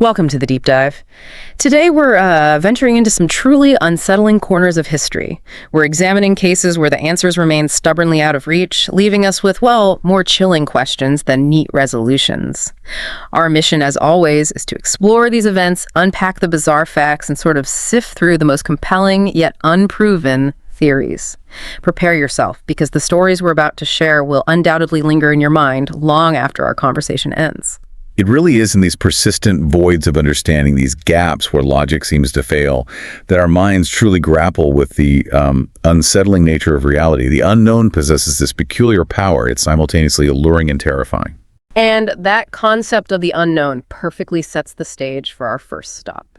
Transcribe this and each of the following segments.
Welcome to the Deep Dive. Today we're venturing into some truly unsettling corners of history. We're examining cases where the answers remain stubbornly out of reach, leaving us with, well, more chilling questions than neat resolutions. Our mission, as always, is to explore these events, unpack the bizarre facts, and sort of sift through the most compelling yet unproven theories. Prepare yourself, because the stories we're about to share will undoubtedly linger in your mind long after our conversation ends. It really is in these persistent voids of understanding, these gaps where logic seems to fail, that our minds truly grapple with the unsettling nature of reality. The unknown possesses this peculiar power. It's simultaneously alluring and terrifying. And that concept of the unknown perfectly sets the stage for our first stop.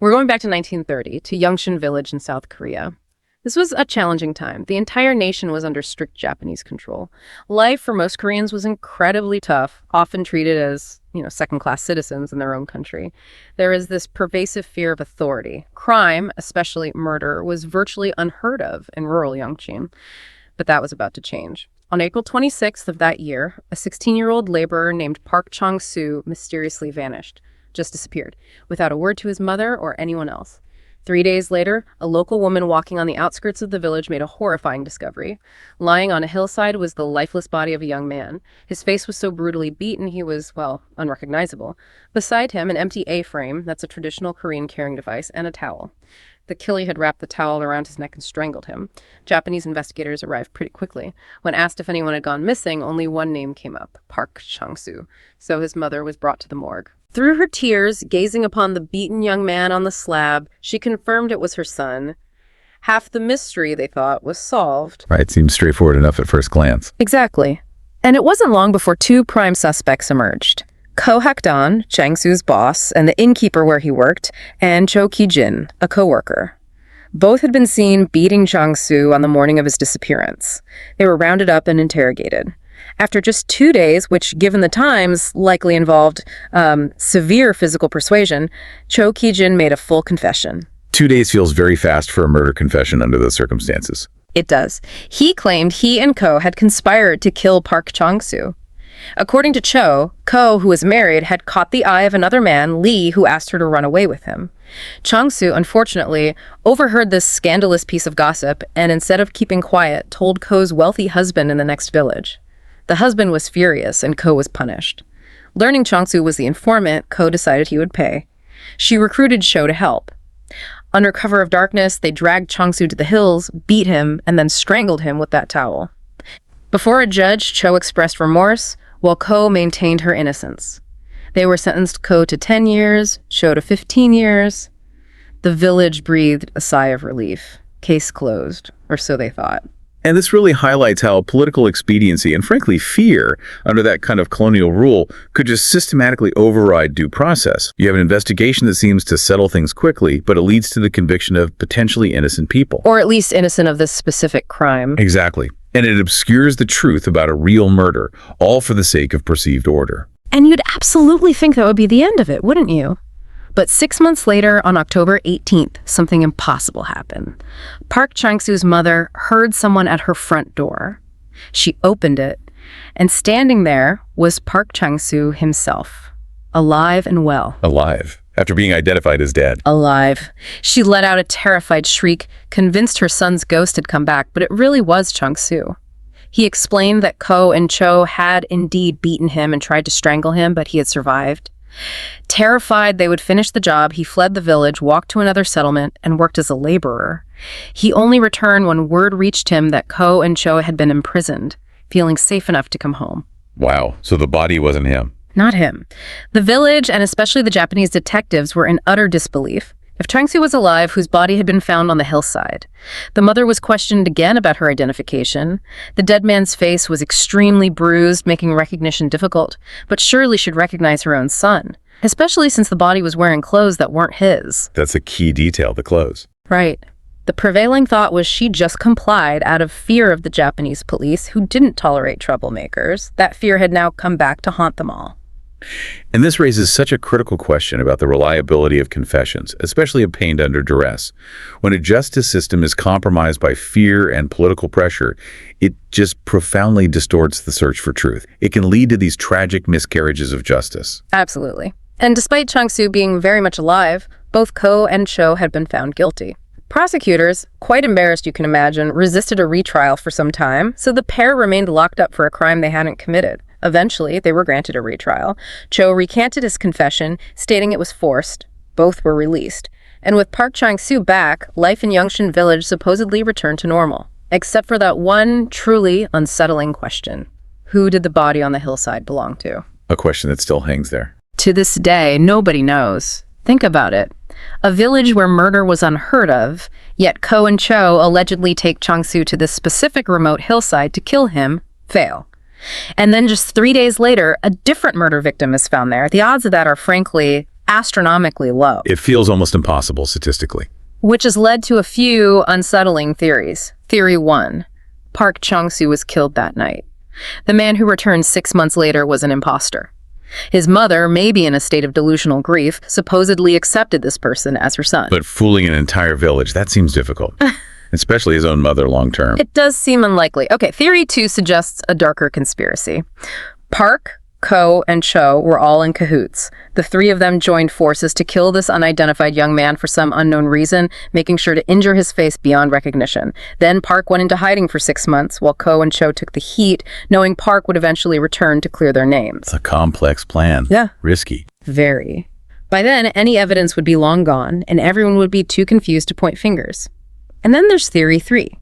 We're going back to 1930, to Yangcheon Village in South Korea. This was a challenging time. The entire nation was under strict Japanese control. Life for most Koreans was incredibly tough, often treated as, second-class citizens in their own country. There is this pervasive fear of authority. Crime, especially murder, was virtually unheard of in rural Yangcheon. But that was about to change. On April 26th of that year, a 16-year-old laborer named Park Changsu mysteriously vanished, just disappeared, without a word to his mother or anyone else. 3 days later, a local woman walking on the outskirts of the village made a horrifying discovery. Lying on a hillside was the lifeless body of a young man. His face was so brutally beaten he was, unrecognizable. Beside him, an empty A-frame, that's a traditional Korean carrying device, and a towel. The killer had wrapped the towel around his neck and strangled him. Japanese investigators arrived pretty quickly. When asked if anyone had gone missing, only one name came up, Park Changsu. So his mother was brought to the morgue. Through her tears, gazing upon the beaten young man on the slab, she confirmed it was her son. Half the mystery, they thought, was solved. Right, seems straightforward enough at first glance. Exactly. And it wasn't long before two prime suspects emerged. Ko Hak-dan, Changsu's boss, and the innkeeper where he worked, and Cho Ki-jin, a co-worker. Both had been seen beating Changsu on the morning of his disappearance. They were rounded up and interrogated. After just 2 days, which, given the times, likely involved severe physical persuasion, Cho Ki-jin made a full confession. 2 days feels very fast for a murder confession under those circumstances. It does. He claimed he and Ko had conspired to kill Park Changsu. According to Cho, Ko, who was married, had caught the eye of another man, Lee, who asked her to run away with him. Changsu, unfortunately, overheard this scandalous piece of gossip and, instead of keeping quiet, told Ko's wealthy husband in the next village. The husband was furious, and Ko was punished. Learning Changsu was the informant, Ko decided he would pay. She recruited Cho to help. Under cover of darkness, they dragged Changsu to the hills, beat him, and then strangled him with that towel. Before a judge, Cho expressed remorse, while Ko maintained her innocence. They were sentenced Ko to 10 years, Cho to 15 years. The village breathed a sigh of relief. Case closed, or so they thought. And this really highlights how political expediency and, frankly, fear under that kind of colonial rule could just systematically override due process. You have an investigation that seems to settle things quickly, but it leads to the conviction of potentially innocent people. Or at least innocent of this specific crime. Exactly. And it obscures the truth about a real murder, all for the sake of perceived order. And you'd absolutely think that would be the end of it, wouldn't you? But 6 months later, on October 18th, something impossible happened. Park Changsu's mother heard someone at her front door. She opened it, and standing there was Park Changsu himself, alive and well. Alive, after being identified as dead. Alive. She let out a terrified shriek, convinced her son's ghost had come back, but it really was Changsu. He explained that Ko and Cho had indeed beaten him and tried to strangle him, but he had survived. Terrified they would finish the job, he fled the village, walked to another settlement, and worked as a laborer. He only returned when word reached him that Ko and Cho had been imprisoned, feeling safe enough to come home. Wow, so the body wasn't him. Not him. The village, and especially the Japanese detectives, were in utter disbelief. If Changsu was alive, whose body had been found on the hillside. The mother was questioned again about her identification. The dead man's face was extremely bruised, making recognition difficult, but surely she'd recognize her own son, especially since the body was wearing clothes that weren't his. That's a key detail, the clothes. Right. The prevailing thought was she just complied out of fear of the Japanese police, who didn't tolerate troublemakers. That fear had now come back to haunt them all. And this raises such a critical question about the reliability of confessions, especially obtained under duress. When a justice system is compromised by fear and political pressure, it just profoundly distorts the search for truth. It can lead to these tragic miscarriages of justice. Absolutely. And despite Changsu being very much alive, both Ko and Cho had been found guilty. Prosecutors, quite embarrassed you can imagine, resisted a retrial for some time, so the pair remained locked up for a crime they hadn't committed. Eventually, they were granted a retrial. Cho recanted his confession, stating it was forced. Both were released. And with Park Changsu back, life in Yangcheon Village supposedly returned to normal. Except for that one truly unsettling question. Who did the body on the hillside belong to? A question that still hangs there. To this day, nobody knows. Think about it. A village where murder was unheard of, yet Ko and Cho allegedly take Changsu to this specific remote hillside to kill him, fail. And then just 3 days later, a different murder victim is found there. The odds of that are frankly astronomically low. It feels almost impossible statistically. Which has led to a few unsettling theories. Theory 1. Park Changsu was killed that night. The man who returned 6 months later was an imposter. His mother, maybe in a state of delusional grief, supposedly accepted this person as her son. But fooling an entire village, that seems difficult. Especially his own mother long term. It does seem unlikely. Okay, theory 2 suggests a darker conspiracy. Park, Ko, and Cho were all in cahoots. The three of them joined forces to kill this unidentified young man for some unknown reason, making sure to injure his face beyond recognition. Then Park went into hiding for 6 months, while Ko and Cho took the heat, knowing Park would eventually return to clear their names. It's a complex plan. Yeah. Risky. Very. By then, any evidence would be long gone, and everyone would be too confused to point fingers. And then there's theory 3.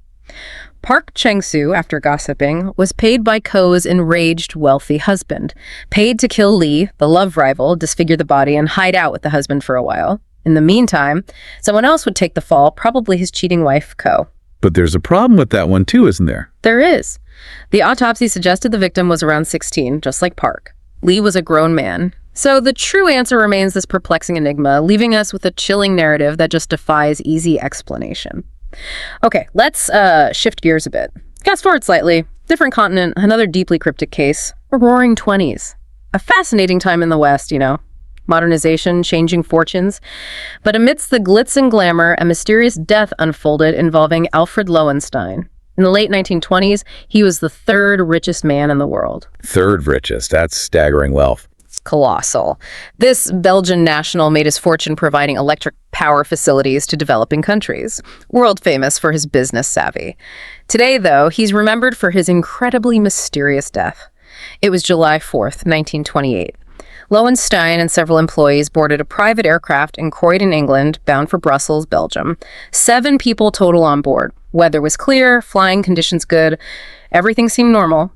Park Changsu, after gossiping, was paid by Ko's enraged, wealthy husband. Paid to kill Lee, the love rival, disfigure the body, and hide out with the husband for a while. In the meantime, someone else would take the fall, probably his cheating wife, Ko. But there's a problem with that one too, isn't there? There is. The autopsy suggested the victim was around 16, just like Park. Lee was a grown man. So the true answer remains this perplexing enigma, leaving us with a chilling narrative that just defies easy explanation. Okay, let's shift gears a bit. Fast forward slightly. Different continent, another deeply cryptic case. A roaring 20s. A fascinating time in the West, you know. Modernization, changing fortunes. But amidst the glitz and glamour, a mysterious death unfolded involving Alfred Lowenstein. In the late 1920s, he was the third richest man in the world. Third richest. That's staggering wealth. Colossal. This Belgian national made his fortune providing electric power facilities to developing countries, world famous for his business savvy. Today, though, he's remembered for his incredibly mysterious death. It was July 4th, 1928. Lowenstein and several employees boarded a private aircraft in Croydon, England, bound for Brussels, Belgium. 7 people total on board. Weather was clear, flying conditions good. Everything seemed normal.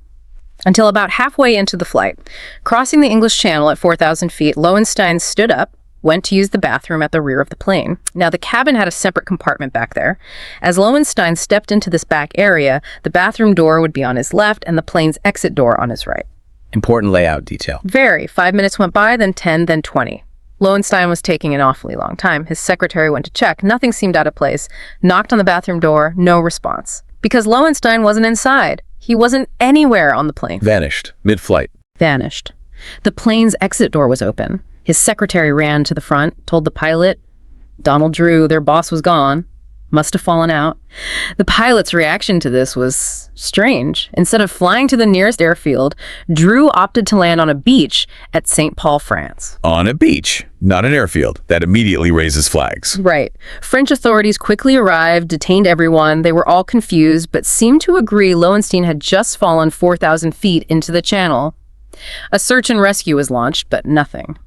Until about halfway into the flight. Crossing the English Channel at 4,000 feet, Lowenstein stood up, went to use the bathroom at the rear of the plane. Now, the cabin had a separate compartment back there. As Lowenstein stepped into this back area, the bathroom door would be on his left and the plane's exit door on his right. Important layout detail. Very. 5 minutes went by, then 10, then 20. Lowenstein was taking an awfully long time. His secretary went to check. Nothing seemed out of place. Knocked on the bathroom door. No response. Because Lowenstein wasn't inside. He wasn't anywhere on the plane. Vanished. Mid-flight. Vanished. The plane's exit door was open. His secretary ran to the front, told the pilot, Donald Drew, their boss was gone. Must have fallen out. The pilot's reaction to this was strange. Instead of flying to the nearest airfield, Drew opted to land on a beach at St. Paul, France. On a beach, not an airfield. That immediately raises flags. Right. French authorities quickly arrived, detained everyone. They were all confused, but seemed to agree Lowenstein had just fallen 4,000 feet into the channel. A search and rescue was launched, but nothing.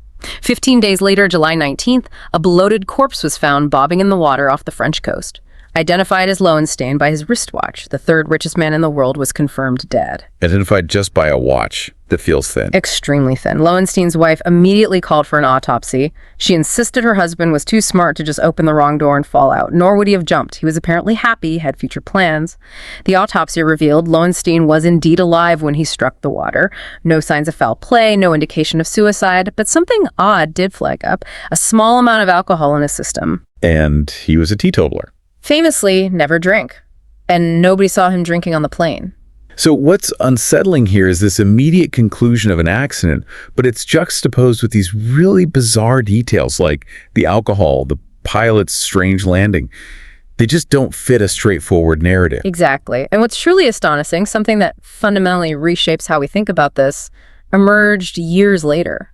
15 days later, July 19th, a bloated corpse was found bobbing in the water off the French coast. Identified as Lowenstein by his wristwatch, the third richest man in the world was confirmed dead. Identified just by a watch that feels thin. Extremely thin. Lowenstein's wife immediately called for an autopsy. She insisted her husband was too smart to just open the wrong door and fall out, nor would he have jumped. He was apparently happy, had future plans. The autopsy revealed Lowenstein was indeed alive when he struck the water. No signs of foul play, no indication of suicide, but something odd did flag up, a small amount of alcohol in his system. And he was a teetotaler. Famously, never drank. And nobody saw him drinking on the plane. So what's unsettling here is this immediate conclusion of an accident, but it's juxtaposed with these really bizarre details like the alcohol, the pilot's strange landing. They just don't fit a straightforward narrative. Exactly. And what's truly astonishing, something that fundamentally reshapes how we think about this, emerged years later.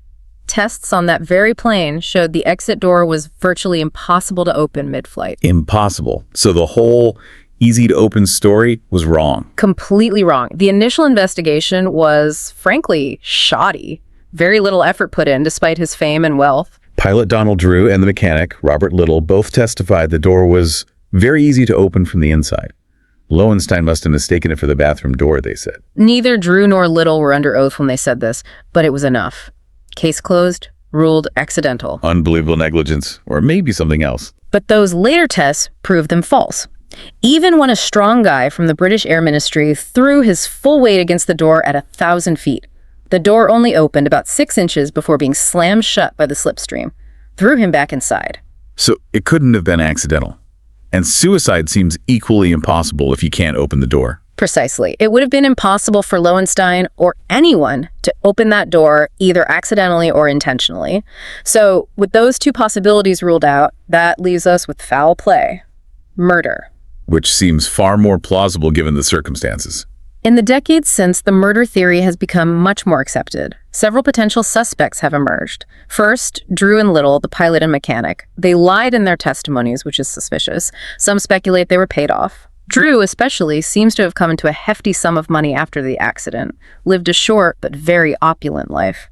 tests on that very plane showed the exit door was virtually impossible to open mid-flight. Impossible. So the whole easy-to-open story was wrong. Completely wrong. The initial investigation was, frankly, shoddy. Very little effort put in, despite his fame and wealth. Pilot Donald Drew and the mechanic, Robert Little, both testified the door was very easy to open from the inside. Lowenstein must have mistaken it for the bathroom door, they said. Neither Drew nor Little were under oath when they said this, but it was enough. Case closed, ruled accidental. Unbelievable negligence, or maybe something else. But those later tests proved them false. Even when a strong guy from the British Air Ministry threw his full weight against the door at 1,000 feet, the door only opened about 6 inches before being slammed shut by the slipstream, threw him back inside. So it couldn't have been accidental. And suicide seems equally impossible if you can't open the door. Precisely. It would have been impossible for Lowenstein or anyone to open that door either accidentally or intentionally. So with those two possibilities ruled out, that leaves us with foul play. Murder. Which seems far more plausible given the circumstances. In the decades since, the murder theory has become much more accepted. Several potential suspects have emerged. First, Drew and Little, the pilot and mechanic. They lied in their testimonies, which is suspicious. Some speculate they were paid off. Drew, especially, seems to have come into a hefty sum of money after the accident, lived a short but very opulent life.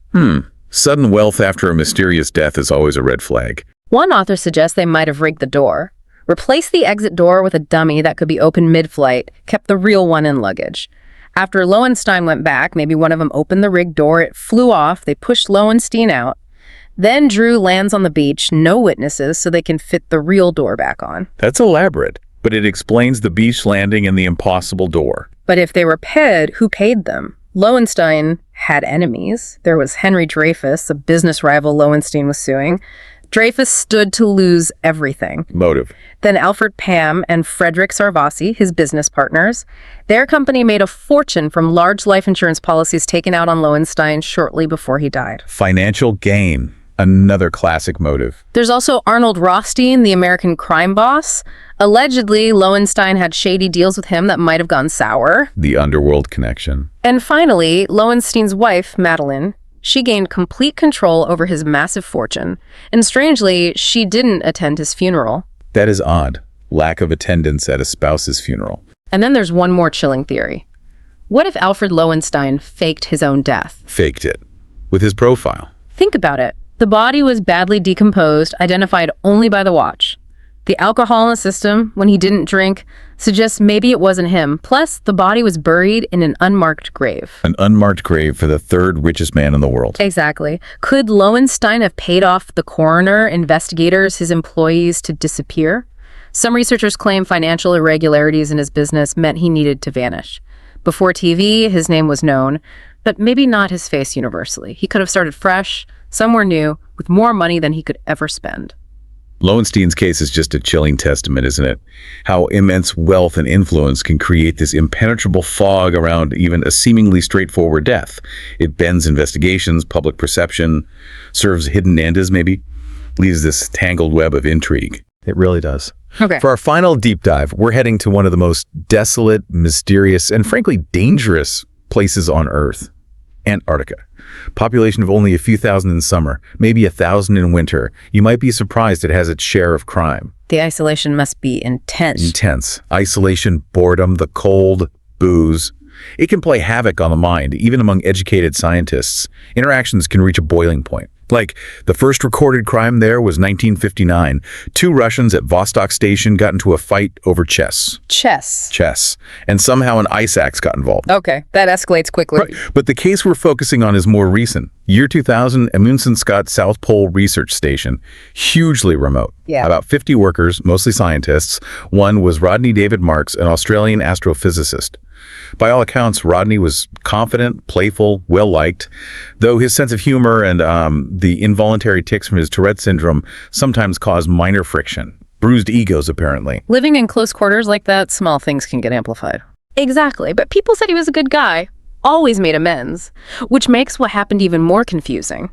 Sudden wealth after a mysterious death is always a red flag. One author suggests they might have rigged the door, replaced the exit door with a dummy that could be opened mid-flight, kept the real one in luggage. After Lowenstein went back, maybe one of them opened the rigged door, it flew off, they pushed Lowenstein out. Then Drew lands on the beach, no witnesses, so they can fit the real door back on. That's elaborate, but it explains the beach landing and the impossible door. But if they were paid, who paid them? Lowenstein had enemies. There was Henry Dreyfus, a business rival Lowenstein was suing. Dreyfus stood to lose everything. Motive. Then Alfred Pam and Frederick Sarvasi, his business partners. Their company made a fortune from large life insurance policies taken out on Lowenstein shortly before he died. Financial gain. Another classic motive. There's also Arnold Rothstein, the American crime boss. Allegedly, Lowenstein had shady deals with him that might have gone sour. The underworld connection. And finally, Lowenstein's wife, Madeline. She gained complete control over his massive fortune. And strangely, she didn't attend his funeral. That is odd. Lack of attendance at a spouse's funeral. And then there's one more chilling theory. What if Alfred Lowenstein faked his own death? Faked it. With his profile. Think about it. The body was badly decomposed, identified only by the watch. The alcohol in the system, when he didn't drink, suggests maybe it wasn't him. Plus, the body was buried in an unmarked grave. An unmarked grave for the third richest man in the world. Exactly. Could Lowenstein have paid off the coroner, investigators, his employees to disappear? Some researchers claim financial irregularities in his business meant he needed to vanish. Before TV, his name was known, but maybe not his face universally. He could have started fresh, somewhere new, with more money than he could ever spend. Lowenstein's case is just a chilling testament, isn't it? How immense wealth and influence can create this impenetrable fog around even a seemingly straightforward death. It bends investigations, public perception, serves hidden agendas maybe, leaves this tangled web of intrigue. It really does. Okay. For our final deep dive, we're heading to one of the most desolate, mysterious, and frankly dangerous places on Earth. Antarctica. Population of only a few thousand in summer, maybe 1,000 in winter. You might be surprised it has its share of crime. The isolation must be intense. Intense. Isolation, boredom, the cold, booze. It can play havoc on the mind, even among educated scientists. Interactions can reach a boiling point. Like, the first recorded crime there was 1959. 2 Russians at Vostok Station got into a fight over chess. Chess. And somehow an ice axe got involved. Okay, that escalates quickly. Right. But the case we're focusing on is more recent. Year 2000, Amundsen Scott South Pole Research Station. Hugely remote. Yeah. About 50 workers, mostly scientists. One was Rodney David Marks, an Australian astrophysicist. By all accounts, Rodney was confident, playful, well-liked, though his sense of humor and the involuntary tics from his Tourette syndrome sometimes caused minor friction. Bruised egos, apparently. Living in close quarters like that, small things can get amplified. Exactly, but people said he was a good guy. Always made amends, which makes what happened even more confusing.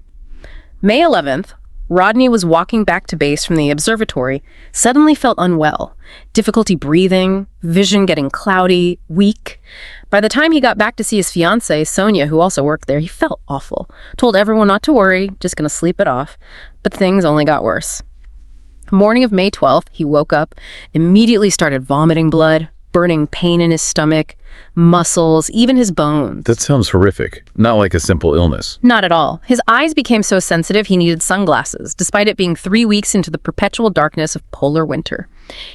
May 11th, Rodney was walking back to base from the observatory, suddenly felt unwell, difficulty breathing, vision getting cloudy, weak. By the time he got back to see his fiancée, Sonia, who also worked there, he felt awful. Told everyone not to worry, just gonna sleep it off. But things only got worse. Morning of May 12th, he woke up, immediately started vomiting blood, burning pain in his stomach, muscles, even his bones. That sounds horrific. Not like a simple illness. Not at all. His eyes became so sensitive he needed sunglasses, despite it being 3 weeks into the perpetual darkness of polar winter.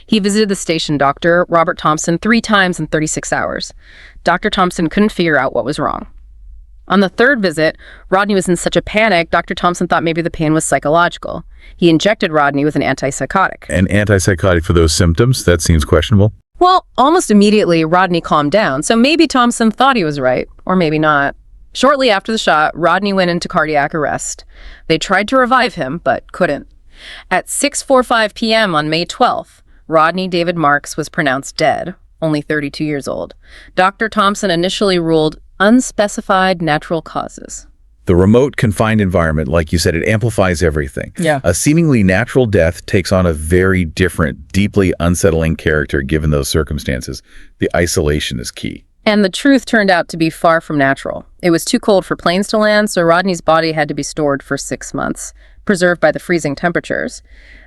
He visited the station doctor, Robert Thompson, 3 times in 36 hours. Dr. Thompson couldn't figure out what was wrong. On the 3rd visit, Rodney was in such a panic, Dr. Thompson thought maybe the pain was psychological. He injected Rodney with an antipsychotic. An antipsychotic for those symptoms? That seems questionable. Well, almost immediately, Rodney calmed down, so maybe Thompson thought he was right, or maybe not. Shortly after the shot, Rodney went into cardiac arrest. They tried to revive him, but couldn't. At 6:45 p.m. on May 12th, Rodney David Marks was pronounced dead, only 32 years old. Dr. Thompson initially ruled unspecified natural causes. The remote, confined environment, like you said, it amplifies everything. Yeah. A seemingly natural death takes on a very different, deeply unsettling character given those circumstances. The isolation is key. And the truth turned out to be far from natural. It was too cold for planes to land, so Rodney's body had to be stored for 6 months, preserved by the freezing temperatures.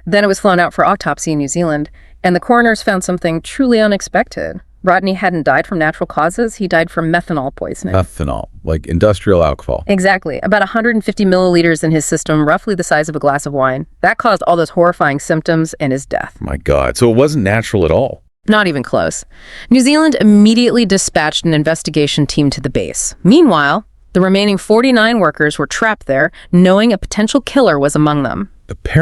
Then it was flown out for autopsy in New Zealand, and the coroners found something truly unexpected. Rodney hadn't died from natural causes, he died from methanol poisoning. Methanol, like industrial alcohol. Exactly. About 150 milliliters in his system, roughly the size of a glass of wine. That caused all those horrifying symptoms and his death. My God, so it wasn't natural at all. Not even close. New Zealand immediately dispatched an investigation team to the base. Meanwhile, the remaining 49 workers were trapped there, knowing a potential killer was among them. Apparently